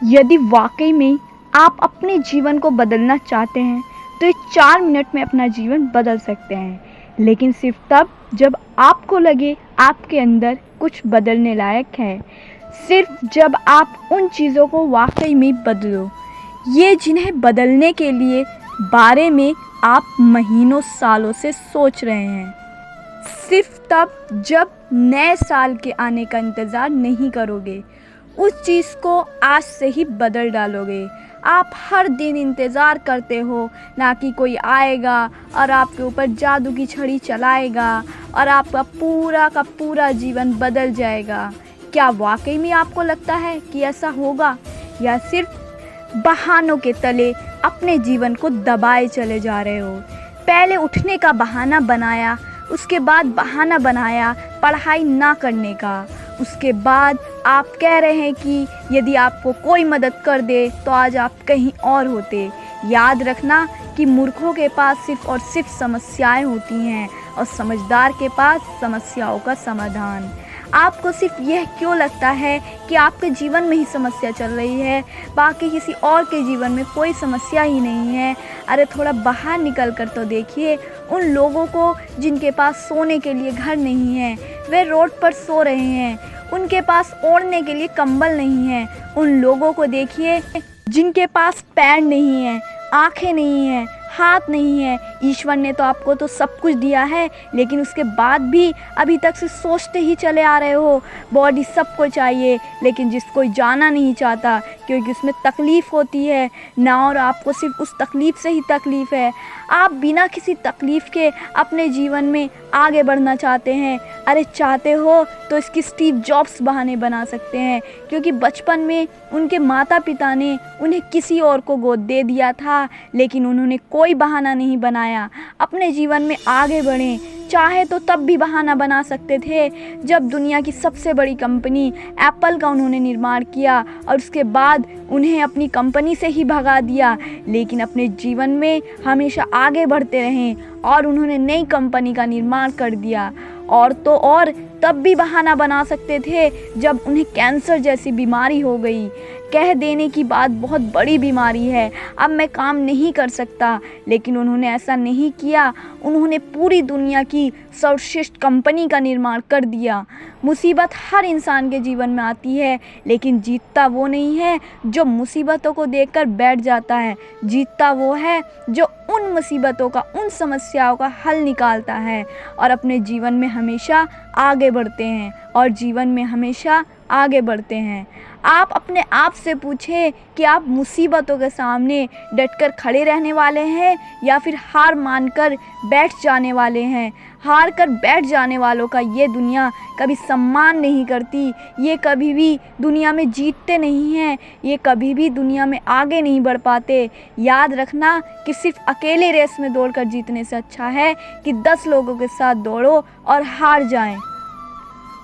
यदि वाकई में आप अपने जीवन को बदलना चाहते हैं तो ये 4 मिनट में अपना जीवन बदल सकते हैं, लेकिन सिर्फ तब जब आपको लगे आपके अंदर कुछ बदलने लायक है। सिर्फ जब आप उन चीज़ों को वाकई में बदलो, ये जिन्हें बदलने के लिए बारे में आप महीनों सालों से सोच रहे हैं। सिर्फ तब जब नए साल के आने का इंतज़ार नहीं करोगे, उस चीज़ को आज से ही बदल डालोगे। आप हर दिन इंतज़ार करते हो ना कि कोई आएगा और आपके ऊपर जादू की छड़ी चलाएगा और आपका पूरा का पूरा जीवन बदल जाएगा। क्या वाकई में आपको लगता है कि ऐसा होगा, या सिर्फ बहानों के तले अपने जीवन को दबाए चले जा रहे हो? पहले उठने का बहाना बनाया, उसके बाद बहाना बनाया पढ़ाई ना करने का, उसके बाद आप कह रहे हैं कि यदि आपको कोई मदद कर दे तो आज आप कहीं और होते। याद रखना कि मूर्खों के पास सिर्फ और सिर्फ समस्याएं होती हैं और समझदार के पास समस्याओं का समाधान। आपको सिर्फ यह क्यों लगता है कि आपके जीवन में ही समस्या चल रही है, बाकी किसी और के जीवन में कोई समस्या ही नहीं है? अरे थोड़ा बाहर निकल कर तो देखिए उन लोगों को जिनके पास सोने के लिए घर नहीं है, वे रोड पर सो रहे हैं, उनके पास ओढ़ने के लिए कंबल नहीं है। उन लोगों को देखिए जिनके पास पैर नहीं है, आँखें नहीं हैं, हाथ नहीं है। ईश्वर ने तो आपको तो सब कुछ दिया है, लेकिन उसके बाद भी अभी तक से सोचते ही चले आ रहे हो बॉडी सबको चाहिए, लेकिन जिसको जाना नहीं चाहता क्योंकि उसमें तकलीफ़ होती है ना, और आपको सिर्फ उस तकलीफ़ से ही तकलीफ़ है। आप बिना किसी तकलीफ़ के अपने जीवन में आगे बढ़ना चाहते हैं। अरे चाहते हो तो इसकी स्टीव जॉब्स बहाने बना सकते हैं, क्योंकि बचपन में उनके माता पिता ने उन्हें किसी और को गोद दे दिया था, लेकिन उन्होंने कोई बहाना नहीं बनाया। अपने जीवन में आगे बढ़ें। चाहे तो तब भी बहाना बना सकते थे जब दुनिया की सबसे बड़ी कंपनी एप्पल का उन्होंने निर्माण किया और उसके बाद उन्हें अपनी कंपनी से ही भगा दिया, लेकिन अपने जीवन में हमेशा आगे बढ़ते रहें और उन्होंने नई कंपनी का निर्माण कर दिया। और तो और तब भी बहाना बना सकते थे जब उन्हें कैंसर जैसी बीमारी हो गई, कह देने की बात बहुत बड़ी बीमारी है, अब मैं काम नहीं कर सकता, लेकिन उन्होंने ऐसा नहीं किया। उन्होंने पूरी दुनिया की सर्वश्रेष्ठ कंपनी का निर्माण कर दिया। मुसीबत हर इंसान के जीवन में आती है, लेकिन जीतता वो नहीं है जो मुसीबतों को देखकर बैठ जाता है। जीतता वो है जो उन मुसीबतों का, उन समस्याओं का हल निकालता है और अपने जीवन में हमेशा आगे बढ़ते हैं और जीवन में हमेशा आगे बढ़ते हैं। आप अपने आप से पूछें कि आप मुसीबतों के सामने डटकर खड़े रहने वाले हैं या फिर हार मानकर बैठ जाने वाले हैं। हार कर बैठ जाने वालों का ये दुनिया कभी सम्मान नहीं करती, ये कभी भी दुनिया में जीतते नहीं हैं, ये कभी भी दुनिया में आगे नहीं बढ़ पाते। याद रखना कि सिर्फ अकेले रेस में दौड़कर जीतने से अच्छा है कि 10 लोगों के साथ दौड़ो और हार जाएं।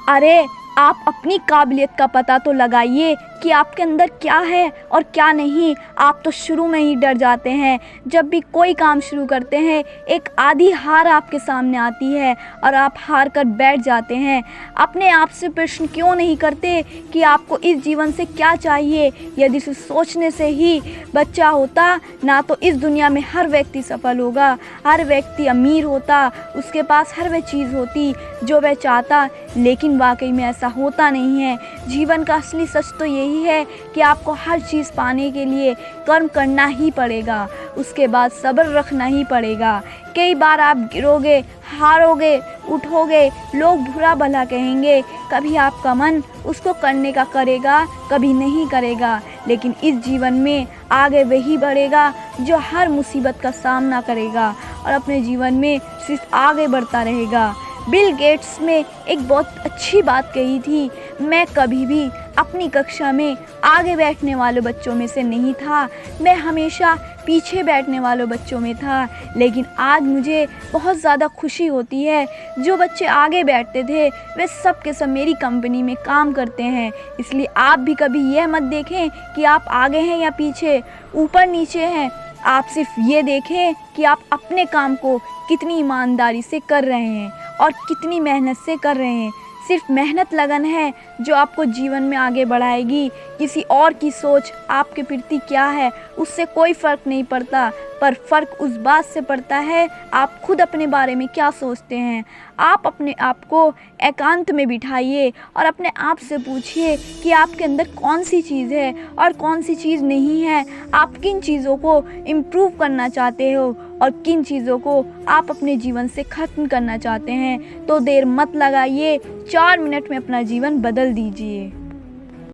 अरे आप अपनी काबिलियत का पता तो लगाइए कि आपके अंदर क्या है और क्या नहीं। आप तो शुरू में ही डर जाते हैं। जब भी कोई काम शुरू करते हैं एक आधी हार आपके सामने आती है और आप हार कर बैठ जाते हैं। अपने आप से प्रश्न क्यों नहीं करते कि आपको इस जीवन से क्या चाहिए? यदि इसे सोचने से ही बच्चा होता ना तो इस दुनिया में हर व्यक्ति सफल होगा, हर व्यक्ति अमीर होता, उसके पास हर वह चीज़ होती जो वह चाहता, लेकिन वाकई में ऐसा होता नहीं है। जीवन का असली सच तो यही है कि आपको हर चीज़ पाने के लिए कर्म करना ही पड़ेगा, उसके बाद सब्र रखना ही पड़ेगा। कई बार आप गिरोगे, हारोगे, उठोगे, लोग बुरा भला कहेंगे, कभी आपका मन उसको करने का करेगा, कभी नहीं करेगा, लेकिन इस जीवन में आगे वही बढ़ेगा जो हर मुसीबत का सामना करेगा और अपने जीवन में सिर्फ आगे बढ़ता रहेगा। बिल गेट्स ने एक बहुत अच्छी बात कही थी, मैं कभी भी अपनी कक्षा में आगे बैठने वाले बच्चों में से नहीं था, मैं हमेशा पीछे बैठने वाले बच्चों में था, लेकिन आज मुझे बहुत ज़्यादा खुशी होती है जो बच्चे आगे बैठते थे वे सब के सब मेरी कंपनी में काम करते हैं। इसलिए आप भी कभी यह मत देखें कि आप आगे हैं या पीछे, ऊपर नीचे हैं। आप सिर्फ ये देखें कि आप अपने काम को कितनी ईमानदारी से कर रहे हैं और कितनी मेहनत से कर रहे हैं। सिर्फ मेहनत लगन है जो आपको जीवन में आगे बढ़ाएगी। किसी और की सोच आपके प्रति क्या है उससे कोई फ़र्क नहीं पड़ता, पर फ़र्क उस बात से पड़ता है आप खुद अपने बारे में क्या सोचते हैं। आप अपने आप को एकांत में बिठाइए और अपने आप से पूछिए कि आपके अंदर कौन सी चीज़ है और कौन सी चीज़ नहीं है। आप किन चीज़ों को इम्प्रूव करना चाहते हो और किन चीज़ों को आप अपने जीवन से ख़त्म करना चाहते हैं। तो देर मत लगाइए, 4 मिनट में अपना जीवन बदल दीजिए।